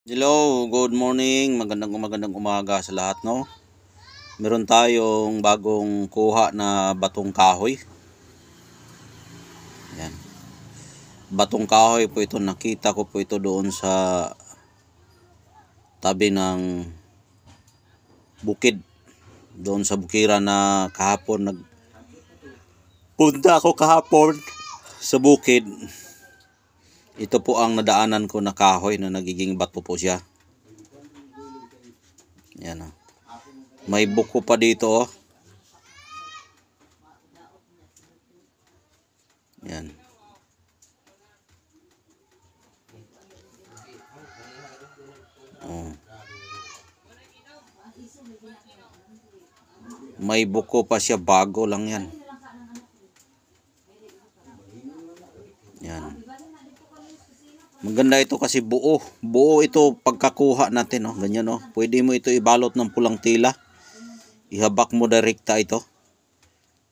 Hello, good morning. Magandang umaga sa lahat, no? Meron tayong bagong kuha na batong kahoy. Yan. Batong kahoy po ito, nakita ko po ito doon sa tabi ng bukid. Doon sa bukiran na kahapon nagpunta ako kahapon sa bukid. Ito po ang nadaanan ko na kahoy na nagiging bato po siya. Yan, oh. May buko pa dito, oh. Yan. Oh. May buko pa siya, bago lang yan. Yan. Maganda ito kasi buo. Buo ito pagkakuha natin, oh. Ganyan, oh. Pwede mo ito ibalot ng pulang tila. Ihabak mo direkta ito.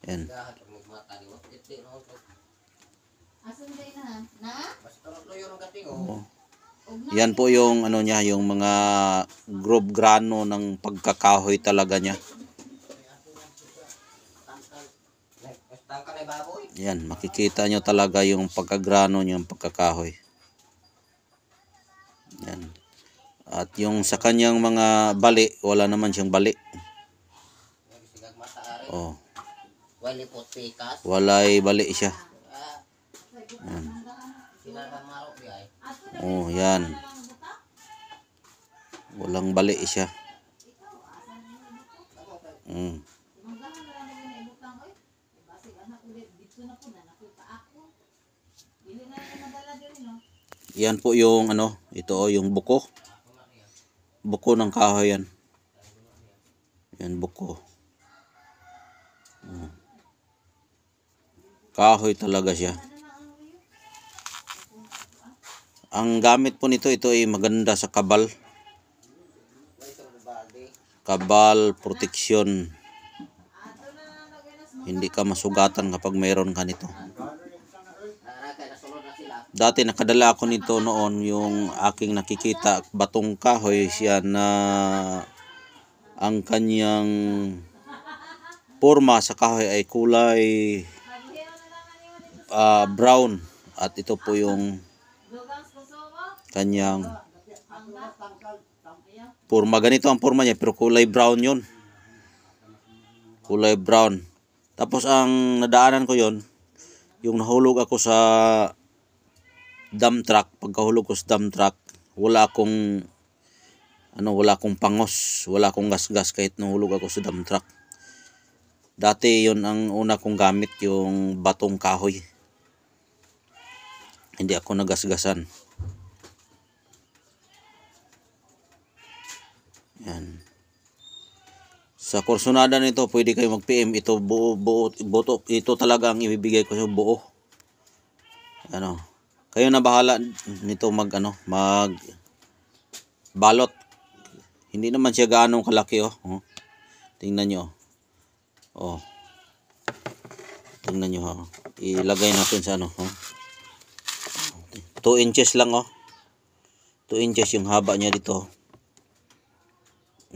Yan. Oh. Yan po yung ano niya, yung mga groove grano ng pagkakahoy talaga niya. Yan, makikita nyo talaga yung pagkagrano niya, yung pagkakahoy. Yan. At yung sa kanyang mga bali, wala naman siyang bali. Oh. Walay bali siya. Yan. Oh, yan. Walang bali siya. Yan po yung ano, ito yung buko. Buko ng kahoy yan. Yan, buko. Kahoy talaga siya. Ang gamit po nito, ito ay maganda sa kabal. Kabal protection. Hindi ka masugatan kapag mayroon ka nito. Dati nakadala ako nito noon, yung aking nakikita batong kahoy siya na ang kanyang porma sa kahoy ay kulay brown, at ito po yung kanyang porma. Ganito ang porma niya pero kulay brown yun. Kulay brown. Tapos ang nadaanan ko yon, yung nahulog ako sa dump truck. Pagkahulog ko sa dump truck, wala akong pangos, wala akong gasgas kahit nahulog ako sa dump truck. Dati yon ang una kong gamit, yung batong kahoy. Hindi ako nagasgasan. Yan. Sa kursunada nito, pwede kayo mag-PM. Ito buo, ito talaga ang ibibigay ko sa buo. Ano, kayo na bahala nito mag balot. Hindi naman siya gaano kalaki, oh. Tingnan nyo. Oh. Tingnan nyo, oh. Ilagay natin sa ano, oh. 2 inches lang, oh. 2 inches yung haba niya dito.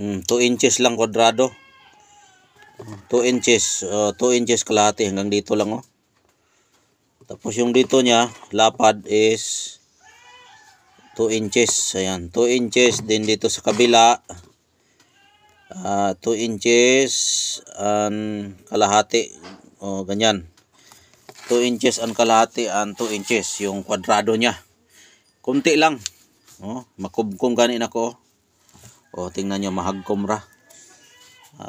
2 inches lang kwadrado. 2 inches, 2 inches kalahati hanggang dito lang, oh. Tapos yung dito niya, lapad is 2 inches. Ayan, 2 inches. Din dito sa kabila, 2 inches and kalahati. O, ganyan. 2 inches and kalahati and 2 inches yung kwadrado niya. Kunti lang. O, makubkom ganin ako. O, tingnan nyo, mahagkom ra.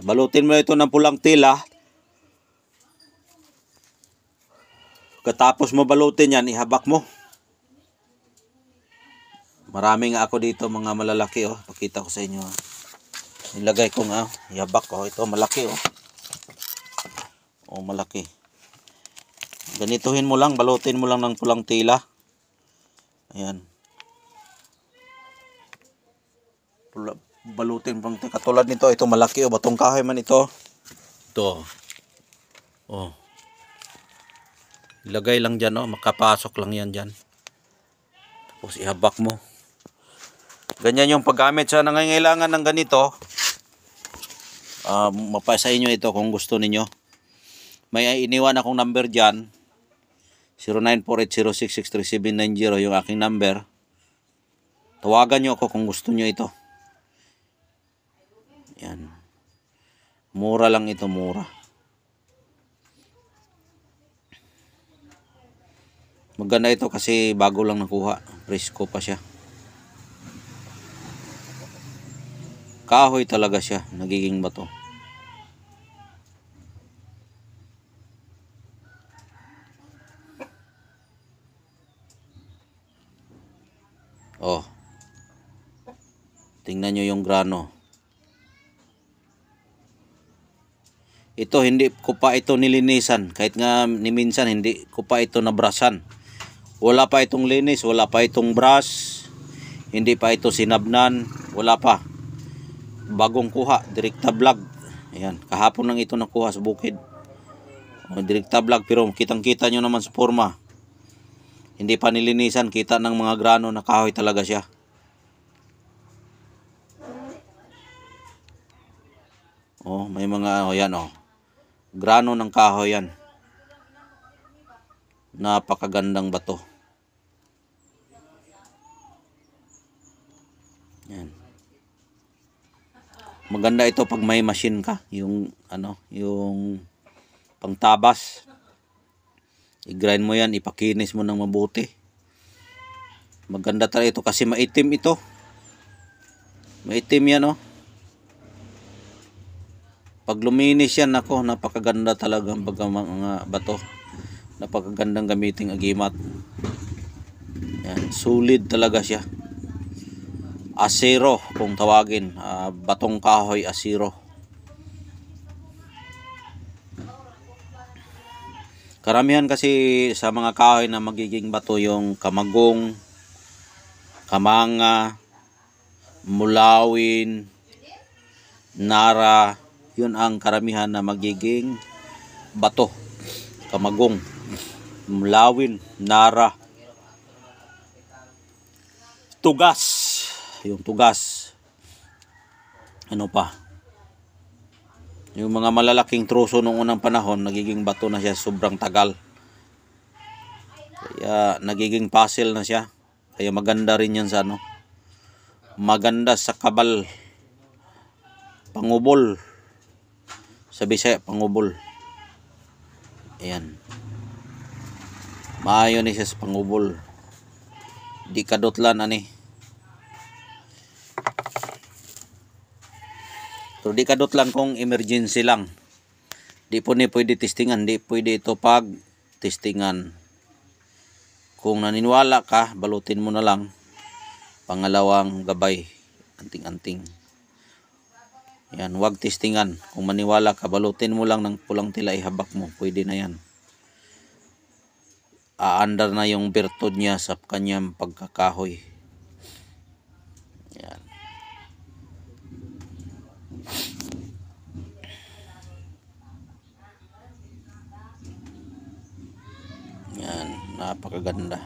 Balutin mo ito ng pulang tila. Katapos mo balutin yan, ihabak mo. Marami nga ako dito, mga malalaki, oh. Pakita ko sa inyo. Nilagay ko nga, ihabak, oh. Ito malaki, oh. Oh, malaki. Ganituhin mo lang, balutin mo lang ng pulang tila. Ayan. Balutin pang katulad nito, ito malaki, oh. Batong kahoy man ito. Ito. Oh. Ilagay lang dyan, oh. Makapasok lang yan dyan. Tapos ihabak mo. Ganyan yung paggamit. Sa nangangailangan ng ganito, mapasa inyo ito kung gusto ninyo. May iniwan akong number dyan. 094806633790 yung aking number. Tawagan nyo ako kung gusto nyo ito. Yan. Mura lang ito, mura. Maganda ito kasi bago lang nakuha. Presko pa siya. Kahoy talaga siya, nagiging bato. Oh. Tingnan nyo yung grano. Ito hindi ko pa ito nilinisan. Kahit nga ni minsan hindi ko pa ito nabrasan. Wala pa itong linis, wala pa itong brush. Hindi pa ito sinabnan, wala pa. Bagong kuha, direkta vlog. Ayan, kahapon lang ito nakuha sa bukid. Direkta vlog, pero kitang-kita nyo naman sa forma. Hindi pa nilinisan, kita ng mga grano na kahoy talaga siya. Oh, may mga yan oh. Grano ng kahoy yan. Napakagandang bato. Yan. Maganda ito pag may machine ka, yung yung pangtabas. I-grind mo yan, ipakinis mo ng mabuti. Maganda talaga ito kasi maitim ito. Maitim yan oh. Pag luminis yan ako, napakaganda talaga ang mga bato. Napakagandang gamiting agimat. Yan, solid talaga siya. Asero kung tawagin, batong kahoy asero. Karamihan kasi sa mga kahoy na magiging bato yung kamagong, kamanga, mulawin, nara, yun ang karamihan na magiging bato. Kamagong, mulawin, nara, tugas. Yung tugas, ano pa, yung mga malalaking troso noong unang panahon, nagiging bato na siya sobrang tagal, kaya nagiging puzzle na siya. Kaya maganda rin yan sa maganda sa kabal, pangubol, sa Bisaya pangubol. Ayan, maayo ni siya sa pangubol, di kadotlan ani. So di kadot lang kung emergency lang. Di po ni pwede testingan, di pwede ito pag testingan. Kung naniniwala ka, balutin mo na lang. Pangalawang gabay, anting-anting. Yan, wag testingan. Kung maniwala ka, balutin mo lang ng pulang tila, ihabak mo, pwede na yan. Aandar na yung bertod niya sa kanyang pagkakahoy. Yan. Yan, napakaganda.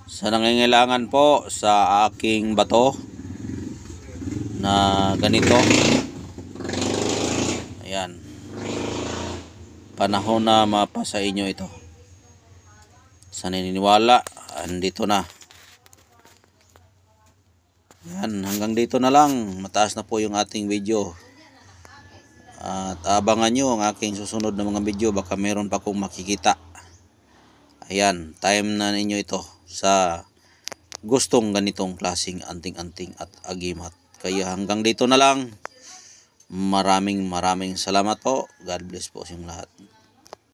Sa nangangailangan po sa aking bato na ganito, ayan, panahon na mapasa inyo ito. Sa naniniwala, andito na. Yan, hanggang dito na lang. Mataas na po yung ating video. At abangan nyo ang aking susunod na mga video. Baka meron pa kong makikita. Ayan, time na ninyo ito sa gustong ganitong klaseng anting-anting at agimat. Kaya hanggang dito na lang. Maraming salamat po. God bless po sa inyong lahat.